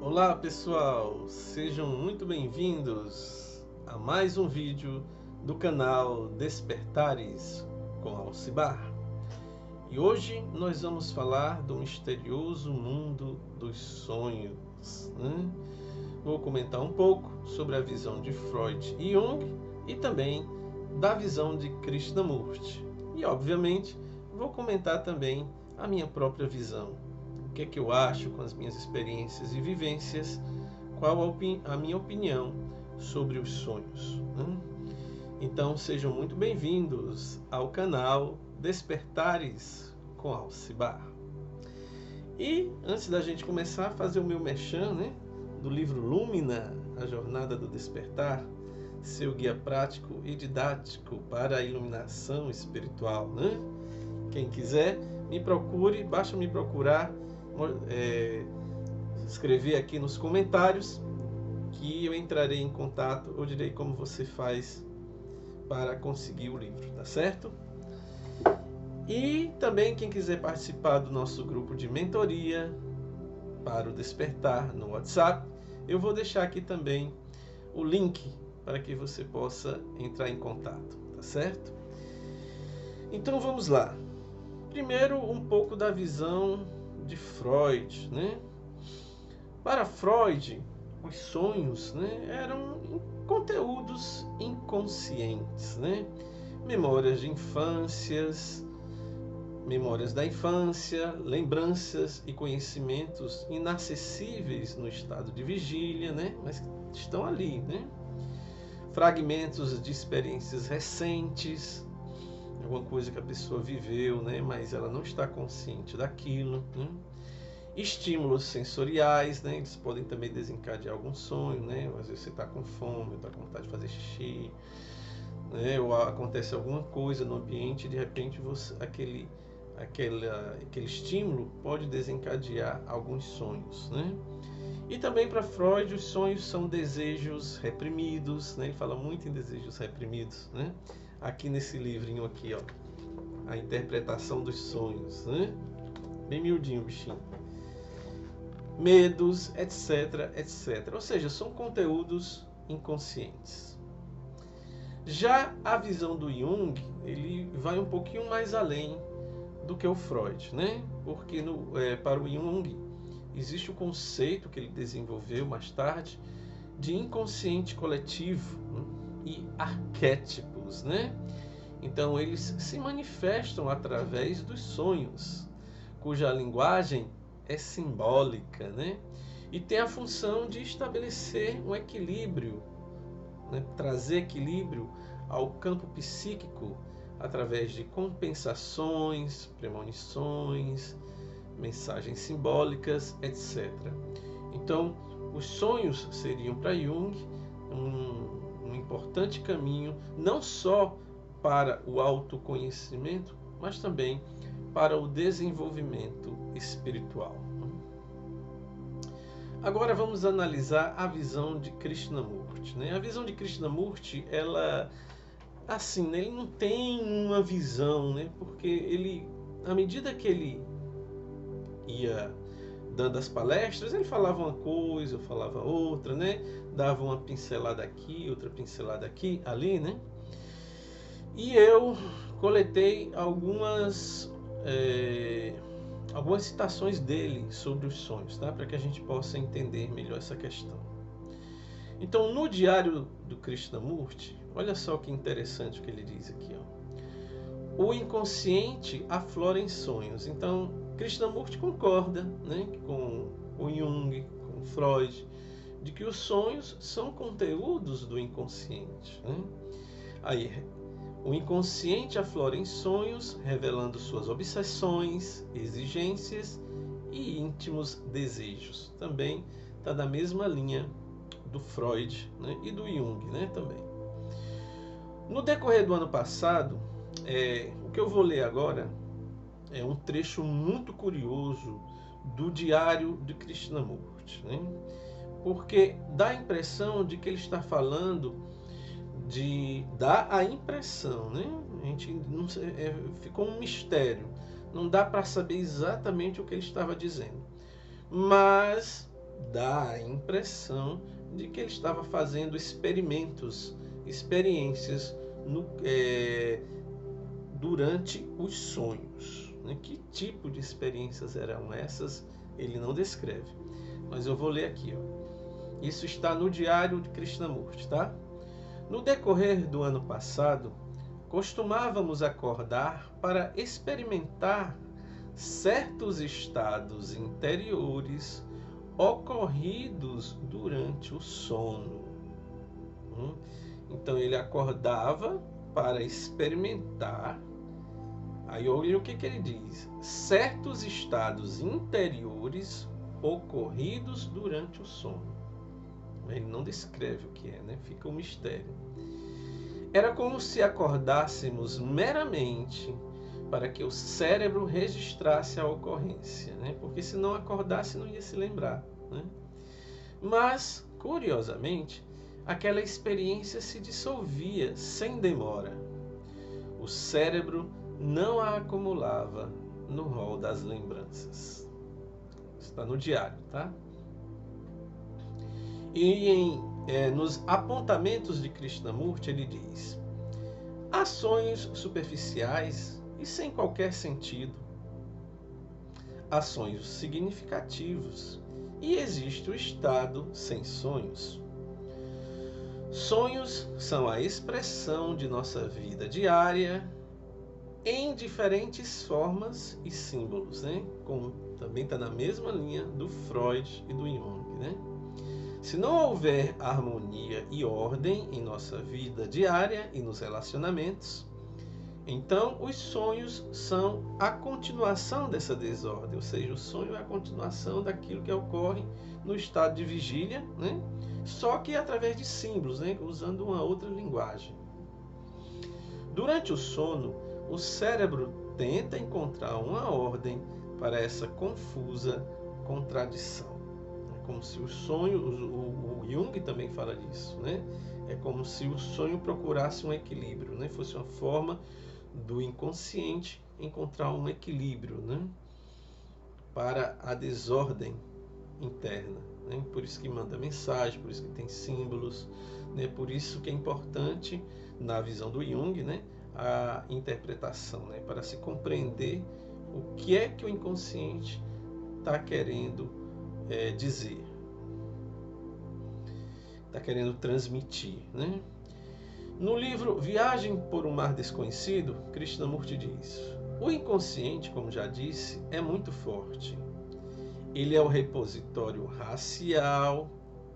Olá pessoal, sejam muito bem-vindos a mais um vídeo do canal Despertares com Alcibar. E hoje nós vamos falar do misterioso mundo dos sonhos, né? Vou comentar um pouco sobre a visão de Freud e Jung e também da visão de Krishnamurti. E obviamente vou comentar também a minha própria visão. O que é que eu acho com as minhas experiências e vivências, qual a minha opinião sobre os sonhos, né? Então sejam muito bem-vindos ao canal Despertares com Alcibar. E antes da gente começar a fazer o meu merchan, né, do livro Lúmina, A Jornada do Despertar, seu guia prático e didático para a iluminação espiritual, né? Quem quiser, me procure, basta me procurar, escrever aqui nos comentários que eu entrarei em contato, eu direi como você faz para conseguir o livro, tá certo? E também quem quiser participar do nosso grupo de mentoria para o despertar no WhatsApp, eu vou deixar aqui também o link para que você possa entrar em contato, tá certo? Então vamos lá. Primeiro um pouco da visão de Freud, né? Para Freud, os sonhos, né, eram conteúdos inconscientes, né? Memórias da infância, lembranças e conhecimentos inacessíveis no estado de vigília, né? Mas estão ali, né? Fragmentos de experiências recentes, alguma coisa que a pessoa viveu, né? Mas ela não está consciente daquilo, né? Estímulos sensoriais, né? Eles podem também desencadear algum sonho, né? Às vezes você está com fome, está com vontade de fazer xixi, né? Ou acontece alguma coisa no ambiente e de repente aquele estímulo pode desencadear alguns sonhos, né? E também para Freud os sonhos são desejos reprimidos, né? Ele fala muito em desejos reprimidos, né? Aqui nesse livrinho aqui, ó, a interpretação dos sonhos, né? Bem miudinho o bichinho. Medos, etc, etc. Ou seja, são conteúdos inconscientes. Já a visão do Jung, ele vai um pouquinho mais além do que o Freud, né? Porque para o Jung existe o conceito que ele desenvolveu mais tarde de inconsciente coletivo, né? E arquétipos, né? Então eles se manifestam através dos sonhos, cuja linguagem é simbólica, né? E tem a função de estabelecer um equilíbrio, né? Trazer equilíbrio ao campo psíquico através de compensações, premonições, mensagens simbólicas, etc. Então, os sonhos seriam para Jung um importante caminho, não só para o autoconhecimento, mas também para o desenvolvimento espiritual. Agora vamos analisar a visão de Krishnamurti, né? A visão de Krishnamurti, ela, assim, né, ele não tem uma visão, né? Porque ele, à medida que ele ia dando as palestras, ele falava uma coisa, falava outra, né? Dava uma pincelada aqui, outra pincelada aqui, ali, né? E eu coletei algumas citações dele sobre os sonhos, tá? Para que a gente possa entender melhor essa questão. Então, no diário do Krishnamurti, olha só que interessante o que ele diz aqui, ó. O inconsciente aflora em sonhos. Então, Krishnamurti concorda, né, com o Jung, com Freud, de que os sonhos são conteúdos do inconsciente, né? Aí, o inconsciente aflora em sonhos, revelando suas obsessões, exigências e íntimos desejos. Também está na mesma linha do Freud, né, e do Jung, né, também. No decorrer do ano passado, o que eu vou ler agora é um trecho muito curioso do diário de Krishnamurti, né, porque dá a impressão de que ele está falando dá a impressão, né? A gente não ficou um mistério, não dá para saber exatamente o que ele estava dizendo, mas dá a impressão de que ele estava fazendo experiências durante os sonhos. Que tipo de experiências eram essas? Ele não descreve. Mas eu vou ler aqui. Isso está no Diário de Krishnamurti, tá? No decorrer do ano passado, costumávamos acordar para experimentar certos estados interiores ocorridos durante o sono. Então ele acordava para experimentar. Aí olha o que ele diz: certos estados interiores ocorridos durante o sono. Ele não descreve o que é, né? Fica um mistério. Era como se acordássemos meramente para que o cérebro registrasse a ocorrência, né? Porque se não acordasse não ia se lembrar, né? Mas, curiosamente, aquela experiência se dissolvia sem demora. O cérebro não a acumulava no rol das lembranças. Está no diário, tá? E nos apontamentos de Krishnamurti ele diz: há sonhos superficiais e sem qualquer sentido. Há sonhos significativos e existe o estado sem sonhos. Sonhos são a expressão de nossa vida diária em diferentes formas e símbolos, né? Como também está na mesma linha do Freud e do Jung, né? Se não houver harmonia e ordem em nossa vida diária e nos relacionamentos, então os sonhos são a continuação dessa desordem, ou seja, o sonho é a continuação daquilo que ocorre no estado de vigília, né? Só que através de símbolos, né? Usando uma outra linguagem. Durante o sono, o cérebro tenta encontrar uma ordem para essa confusa contradição. É como se o sonho, o Jung também fala disso, né? É como se o sonho procurasse um equilíbrio, né? Fosse uma forma do inconsciente encontrar um equilíbrio, né? Para a desordem interna, né? Por isso que manda mensagem, por isso que tem símbolos, né? Por isso que é importante, na visão do Jung, né? A interpretação, né? Para se compreender o que é que o inconsciente está querendo dizer, está querendo transmitir, né? No livro Viagem por um Mar Desconhecido, Krishnamurti diz: o inconsciente, como já disse, é muito forte. Ele é o repositório racial,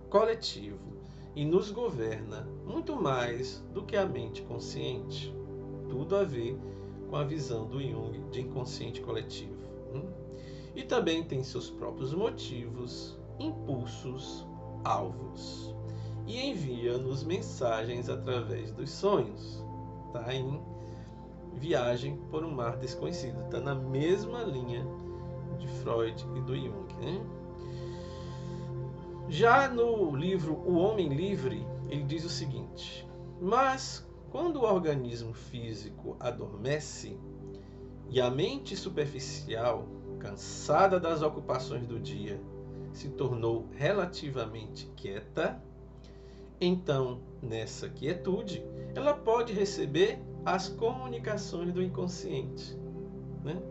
coletivo e nos governa muito mais do que a mente consciente. Tudo a ver com a visão do Jung de inconsciente coletivo. E também tem seus próprios motivos, impulsos, alvos. E envia-nos mensagens através dos sonhos. Está em Viagem por um Mar Desconhecido. Está na mesma linha de Freud e do Jung, né? Já no livro O Homem Livre, ele diz o seguinte: mas quando o organismo físico adormece e a mente superficial, cansada das ocupações do dia, se tornou relativamente quieta, então, nessa quietude, ela pode receber as comunicações do inconsciente, né?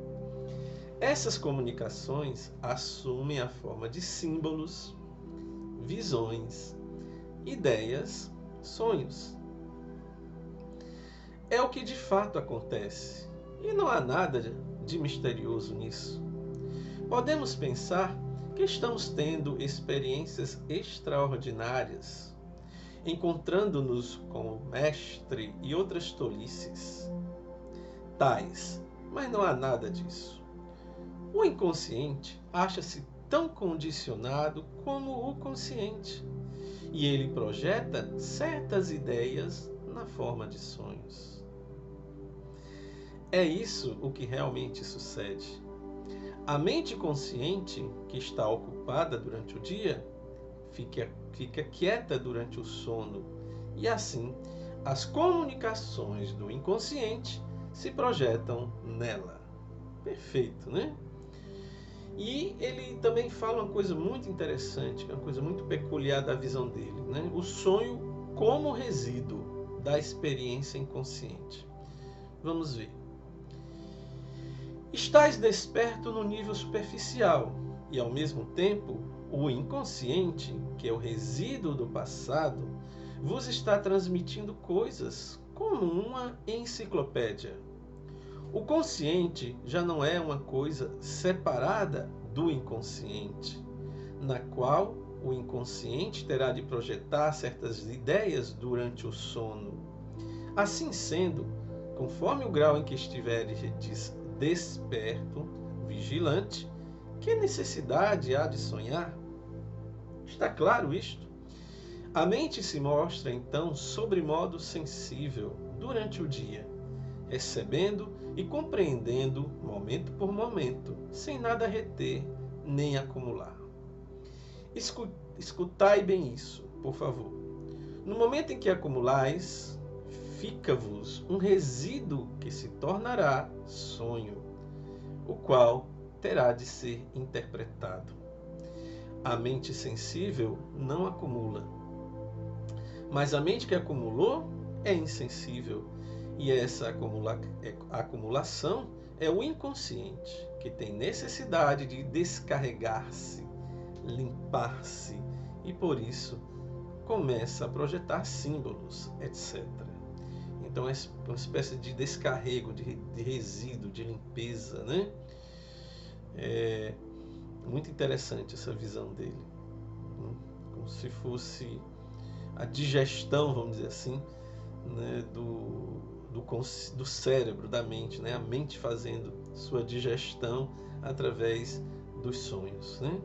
Essas comunicações assumem a forma de símbolos, visões, ideias, sonhos. É o que de fato acontece, e não há nada de misterioso nisso. Podemos pensar que estamos tendo experiências extraordinárias, encontrando-nos com o mestre e outras tolices tais, mas não há nada disso. O inconsciente acha-se tão condicionado como o consciente, e ele projeta certas ideias na forma de sonhos. É isso o que realmente sucede. A mente consciente, que está ocupada durante o dia, fica quieta durante o sono, e assim as comunicações do inconsciente se projetam nela. Perfeito, né? E ele também fala uma coisa muito interessante, uma coisa muito peculiar da visão dele, né? O sonho como resíduo da experiência inconsciente. Vamos ver. Estás desperto no nível superficial e, ao mesmo tempo, o inconsciente, que é o resíduo do passado, vos está transmitindo coisas como uma enciclopédia. O consciente já não é uma coisa separada do inconsciente, na qual o inconsciente terá de projetar certas ideias durante o sono. Assim sendo, conforme o grau em que estiveres desperto, vigilante, que necessidade há de sonhar? Está claro isto? A mente se mostra, então, sobremodo sensível durante o dia, recebendo e compreendendo momento por momento, sem nada reter nem acumular. Escutai bem isso, por favor. No momento em que acumulais, fica-vos um resíduo que se tornará sonho, o qual terá de ser interpretado. A mente sensível não acumula, mas a mente que acumulou é insensível, e essa acumulação é o inconsciente, que tem necessidade de descarregar-se, limpar-se, e por isso começa a projetar símbolos, etc. Então é uma espécie de descarrego, de resíduo, de limpeza, né? É muito interessante essa visão dele, né? Como se fosse a digestão, vamos dizer assim, né? do cérebro, da mente, né? A mente fazendo sua digestão através dos sonhos, né?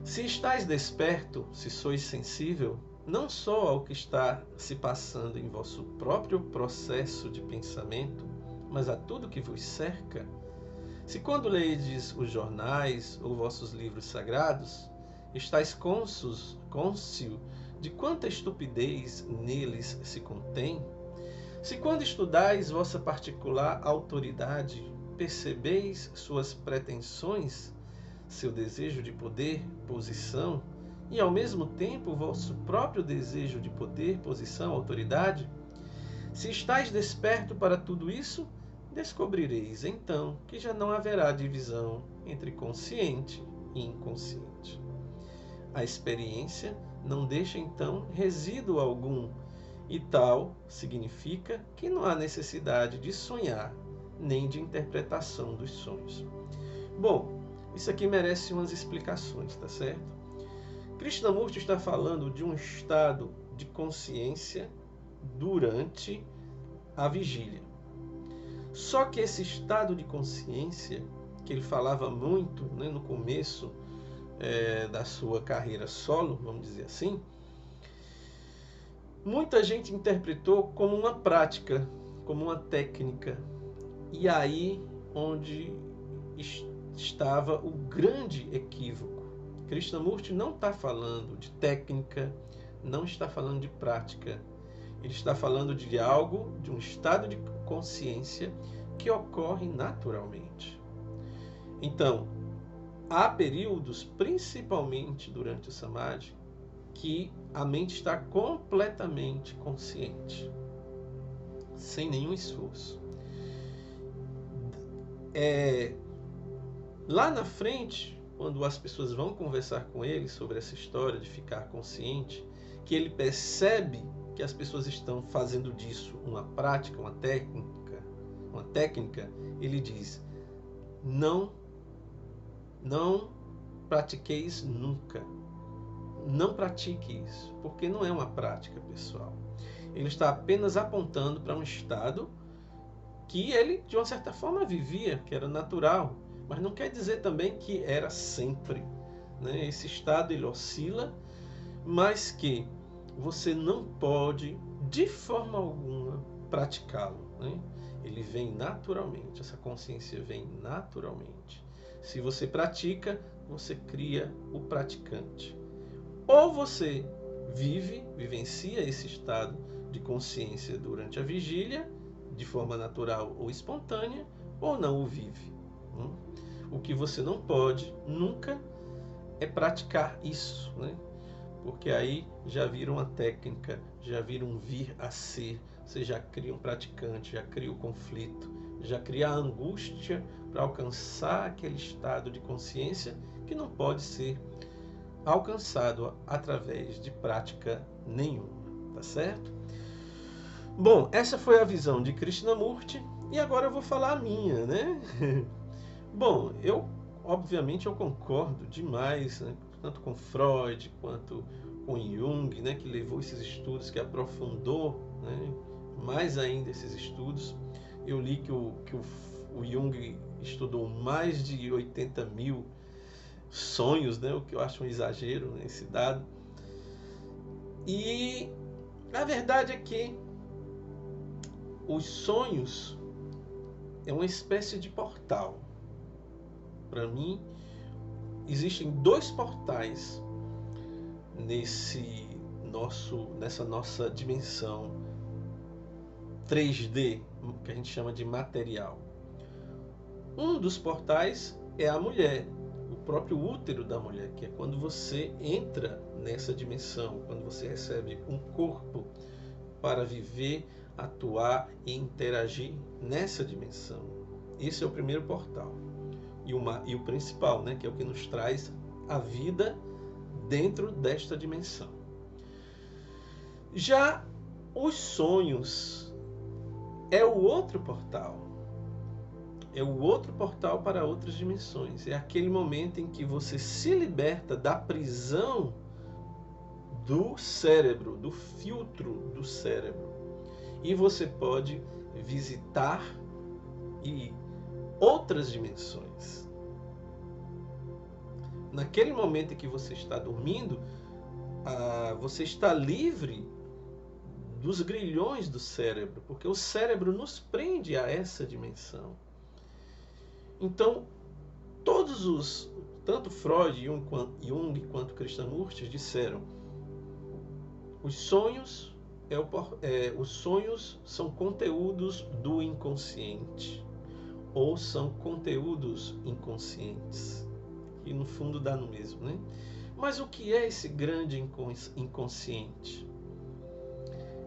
Se estáis desperto, se sois sensível, não só ao que está se passando em vosso próprio processo de pensamento, mas a tudo que vos cerca, se quando ledes os jornais ou vossos livros sagrados, estáis cônscio de quanta estupidez neles se contém, se quando estudais vossa particular autoridade, percebeis suas pretensões, seu desejo de poder, posição, e ao mesmo tempo o vosso próprio desejo de poder, posição, autoridade, se estáis desperto para tudo isso, descobrireis então que já não haverá divisão entre consciente e inconsciente. A experiência não deixa então resíduo algum, e tal significa que não há necessidade de sonhar, nem de interpretação dos sonhos. Bom, isso aqui merece umas explicações, tá certo? Krishnamurti está falando de um estado de consciência durante a vigília. Só que esse estado de consciência, que ele falava muito, né, no começo da sua carreira solo, vamos dizer assim, muita gente interpretou como uma prática, como uma técnica. E aí onde estava o grande equívoco. Krishnamurti não está falando de técnica, não está falando de prática. Ele está falando de algo, de um estado de consciência que ocorre naturalmente. Então, há períodos, principalmente durante o Samadhi, que a mente está completamente consciente, sem nenhum esforço. Lá na frente, quando as pessoas vão conversar com ele sobre essa história de ficar consciente, que ele percebe que as pessoas estão fazendo disso uma prática, uma técnica, ele diz: não pratiqueis nunca. Não pratique isso, porque não é uma prática pessoal. Ele está apenas apontando para um estado que ele, de uma certa forma, vivia, que era natural, mas não quer dizer também que era sempre, né? Esse estado ele oscila, mas que você não pode, de forma alguma, praticá-lo, né? Ele vem naturalmente, essa consciência vem naturalmente. Se você pratica, você cria o praticante. Ou você vivencia esse estado de consciência durante a vigília, de forma natural ou espontânea, ou não o vive. O que você não pode nunca é praticar isso, né? Porque aí já vira uma técnica, já vira um vir a ser, você já cria um praticante, já cria o conflito, já cria a angústia para alcançar aquele estado de consciência que não pode ser alcançado através de prática nenhuma, tá certo? Bom, essa foi a visão de Krishnamurti e agora eu vou falar a minha, né? Bom, obviamente eu concordo demais, né, tanto com Freud quanto com Jung, né, que levou esses estudos, que aprofundou, né, mais ainda esses estudos. Eu li que o Jung estudou mais de 80 mil sonhos, né, o que eu acho um exagero, né, esse dado. E a verdade é que os sonhos é uma espécie de portal. Para mim, existem dois portais nessa nossa dimensão 3D, que a gente chama de material. Um dos portais é a mulher, o próprio útero da mulher, que é quando você entra nessa dimensão, quando você recebe um corpo para viver, atuar e interagir nessa dimensão. Esse é o primeiro portal. E o principal, né, que é o que nos traz a vida dentro desta dimensão. Já os sonhos é o outro portal. É o outro portal para outras dimensões. É aquele momento em que você se liberta da prisão do cérebro, do filtro do cérebro. E você pode visitar outras dimensões. Naquele momento em que você está dormindo, você está livre dos grilhões do cérebro, porque o cérebro nos prende a essa dimensão. Então, tanto Freud, Jung quanto Krishnamurti disseram, os sonhos são conteúdos do inconsciente, ou são conteúdos inconscientes, e no fundo dá no mesmo, né? Mas o que é esse grande inconsciente?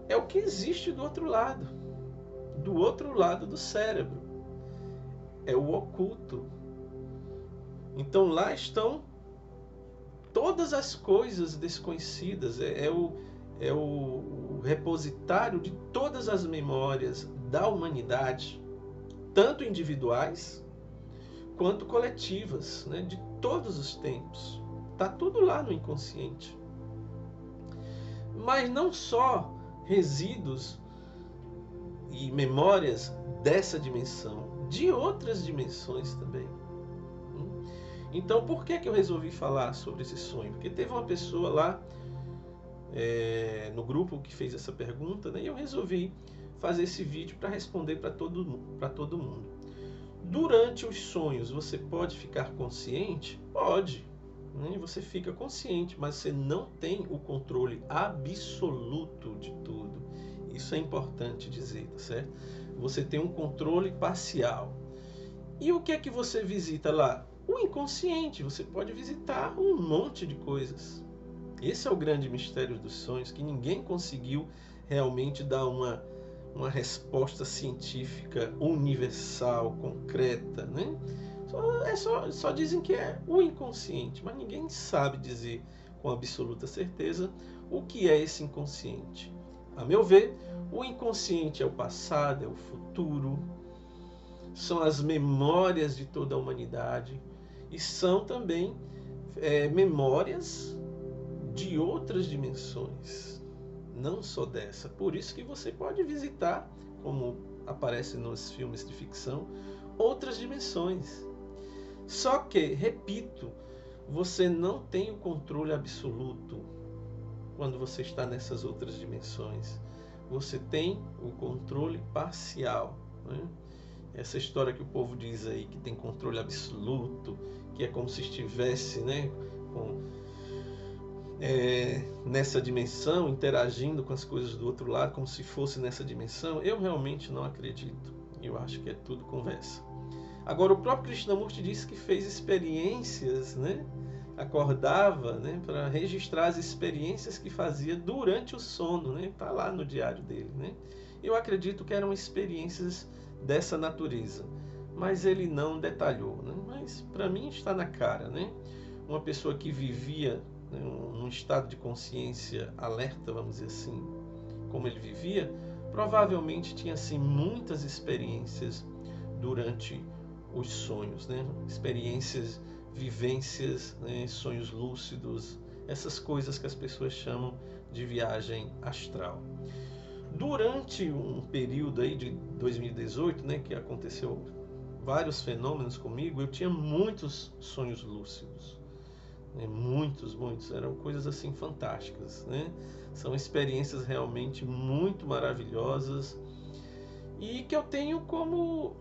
É o que existe do outro lado do cérebro. É o oculto. Então lá estão todas as coisas desconhecidas, é o repositário de todas as memórias da humanidade, tanto individuais quanto coletivas, né, de todos os tempos. Está tudo lá no inconsciente. Mas não só resíduos e memórias dessa dimensão, de outras dimensões também. Então, por que eu resolvi falar sobre esse sonho? Porque teve uma pessoa lá no grupo que fez essa pergunta, né, e eu resolvi fazer esse vídeo para responder para todo mundo. Durante os sonhos, você pode ficar consciente? Pode. Você fica consciente, mas você não tem o controle absoluto de tudo. Isso é importante dizer, tá certo? Você tem um controle parcial. E o que é que você visita lá? O inconsciente. Você pode visitar um monte de coisas. Esse é o grande mistério dos sonhos, que ninguém conseguiu realmente dar uma resposta científica universal, concreta, né? Só dizem que é o inconsciente, mas ninguém sabe dizer com absoluta certeza o que é esse inconsciente. A meu ver, o inconsciente é o passado, é o futuro, são as memórias de toda a humanidade e são também memórias de outras dimensões, não só dessa. Por isso que você pode visitar, como aparece nos filmes de ficção, outras dimensões. Só que, repito, você não tem o controle absoluto quando você está nessas outras dimensões. Você tem o controle parcial, né? Essa história que o povo diz aí, que tem controle absoluto, que é como se estivesse, né, nessa dimensão, interagindo com as coisas do outro lado, como se fosse nessa dimensão, eu realmente não acredito. Eu acho que é tudo conversa. Agora, o próprio Krishnamurti disse que fez experiências, né? Acordava, né, para registrar as experiências que fazia durante o sono, né? Está lá no diário dele, né? Eu acredito que eram experiências dessa natureza, mas ele não detalhou, né? Mas para mim está na cara, né? Uma pessoa que vivia, né, num estado de consciência alerta, vamos dizer assim, como ele vivia, provavelmente tinha assim muitas experiências durante os sonhos, né? Experiências, vivências, né? Sonhos lúcidos, essas coisas que as pessoas chamam de viagem astral. Durante um período aí de 2018, né, que aconteceu vários fenômenos comigo, eu tinha muitos sonhos lúcidos, né? Muitos, eram coisas assim fantásticas, né? São experiências realmente muito maravilhosas e que eu tenho como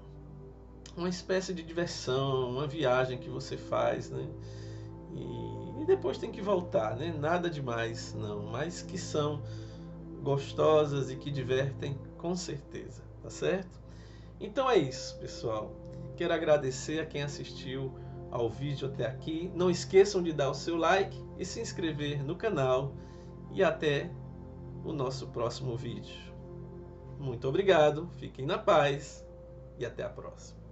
uma espécie de diversão, uma viagem que você faz, né? E depois tem que voltar, né? Nada demais, não, mas que são gostosas e que divertem com certeza, tá certo? Então é isso, pessoal. Quero agradecer a quem assistiu ao vídeo até aqui. Não esqueçam de dar o seu like e se inscrever no canal. E até o nosso próximo vídeo. Muito obrigado, fiquem na paz e até a próxima.